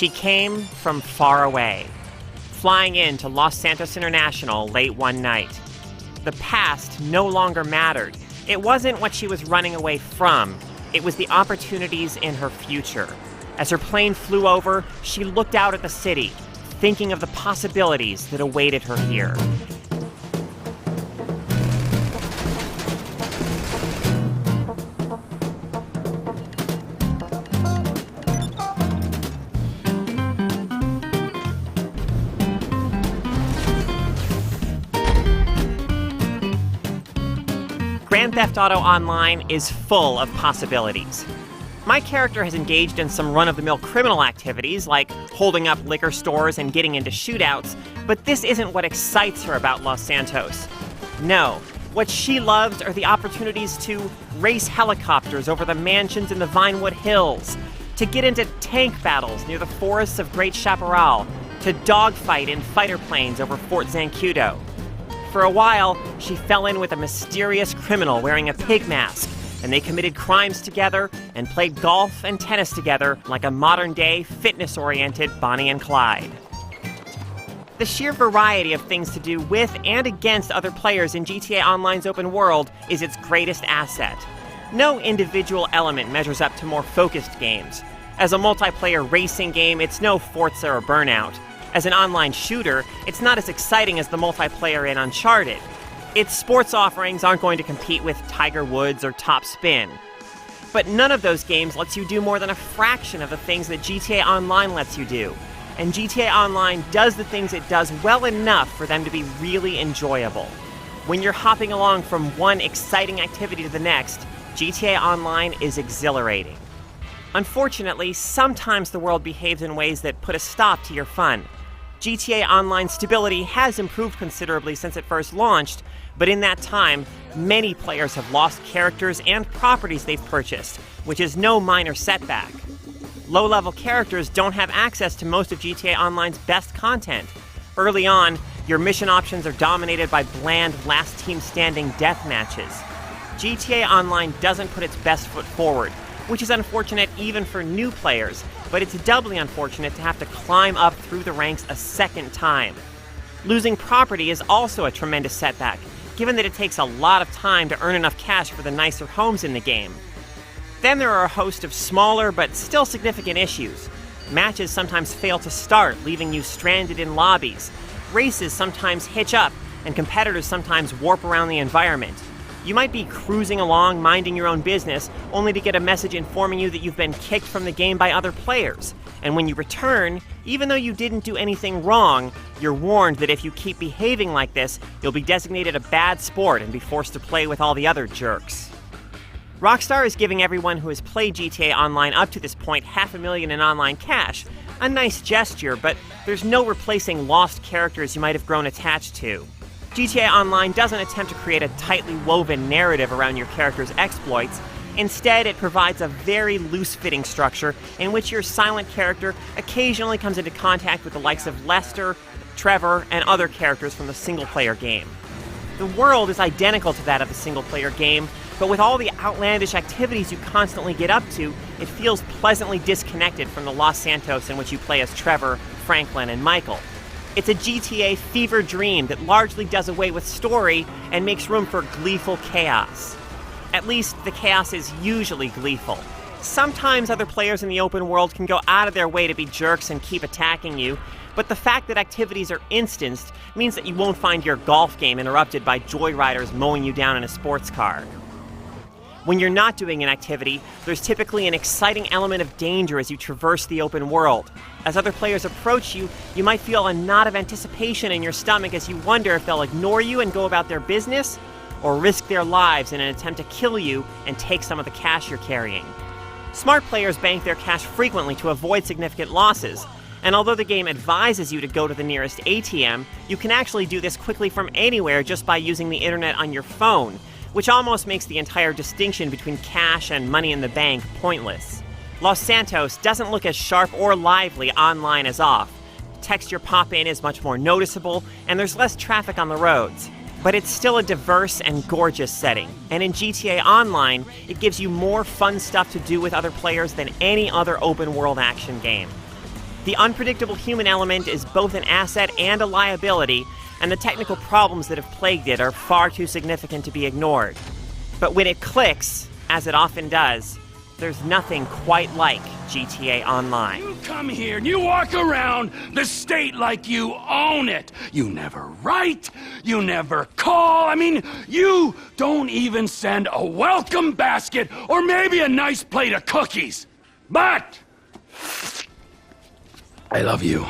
She came from far away, flying into Los Santos International late one night. The past no longer mattered. It wasn't what she was running away from. It was the opportunities in her future. As her plane flew over, she looked out at the city, thinking of the possibilities that awaited her here. Grand Theft Auto Online is full of possibilities. My character has engaged in some run-of-the-mill criminal activities, like holding up liquor stores and getting into shootouts, but this isn't what excites her about Los Santos. No, what she loves are the opportunities to race helicopters over the mansions in the Vinewood Hills, to get into tank battles near the forests of Great Chaparral, to dogfight in fighter planes over Fort Zancudo. For a while, she fell in with a mysterious criminal wearing a pig mask, and they committed crimes together and played golf and tennis together like a modern-day, fitness-oriented Bonnie and Clyde. The sheer variety of things to do with and against other players in GTA Online's open world is its greatest asset. No individual element measures up to more focused games. As a multiplayer racing game, it's no Forza or Burnout. As an online shooter, it's not as exciting as the multiplayer in Uncharted. Its sports offerings aren't going to compete with Tiger Woods or Top Spin. But none of those games lets you do more than a fraction of the things that GTA Online lets you do. And GTA Online does the things it does well enough for them to be really enjoyable. When you're hopping along from one exciting activity to the next, GTA Online is exhilarating. Unfortunately, sometimes the world behaves in ways that put a stop to your fun. GTA Online stability has improved considerably since it first launched, but in that time, many players have lost characters and properties they've purchased, which is no minor setback. Low-level characters don't have access to most of GTA Online's best content. Early on, your mission options are dominated by bland last-team-standing death matches. GTA Online doesn't put its best foot forward, which is unfortunate even for new players, but it's doubly unfortunate to have to climb up through the ranks a second time. Losing property is also a tremendous setback, given that it takes a lot of time to earn enough cash for the nicer homes in the game. Then there are a host of smaller but still significant issues. Matches sometimes fail to start, leaving you stranded in lobbies. Races sometimes hitch up, and competitors sometimes warp around the environment. You might be cruising along, minding your own business, only to get a message informing you that you've been kicked from the game by other players. And when you return, even though you didn't do anything wrong, you're warned that if you keep behaving like this, you'll be designated a bad sport and be forced to play with all the other jerks. Rockstar is giving everyone who has played GTA Online up to this point $500,000 in online cash. A nice gesture, but there's no replacing lost characters you might have grown attached to. GTA Online doesn't attempt to create a tightly woven narrative around your character's exploits. Instead, it provides a very loose-fitting structure in which your silent character occasionally comes into contact with the likes of Lester, Trevor, and other characters from the single-player game. The world is identical to that of the single-player game, but with all the outlandish activities you constantly get up to, it feels pleasantly disconnected from the Los Santos in which you play as Trevor, Franklin, and Michael. It's a GTA fever dream that largely does away with story and makes room for gleeful chaos. At least, the chaos is usually gleeful. Sometimes other players in the open world can go out of their way to be jerks and keep attacking you, but the fact that activities are instanced means that you won't find your golf game interrupted by joyriders mowing you down in a sports car. When you're not doing an activity, there's typically an exciting element of danger as you traverse the open world. As other players approach you, you might feel a knot of anticipation in your stomach as you wonder if they'll ignore you and go about their business, or risk their lives in an attempt to kill you and take some of the cash you're carrying. Smart players bank their cash frequently to avoid significant losses, and although the game advises you to go to the nearest ATM, you can actually do this quickly from anywhere just by using the internet on your phone, which almost makes the entire distinction between cash and money in the bank pointless. Los Santos doesn't look as sharp or lively online as off. Texture pop-in is much more noticeable, and there's less traffic on the roads. But it's still a diverse and gorgeous setting, and in GTA Online, it gives you more fun stuff to do with other players than any other open-world action game. The unpredictable human element is both an asset and a liability, and the technical problems that have plagued it are far too significant to be ignored. But when it clicks, as it often does, there's nothing quite like GTA Online. You come here and you walk around the state like you own it. You never write, you never call. I mean, you don't even send a welcome basket or maybe a nice plate of cookies. But I love you.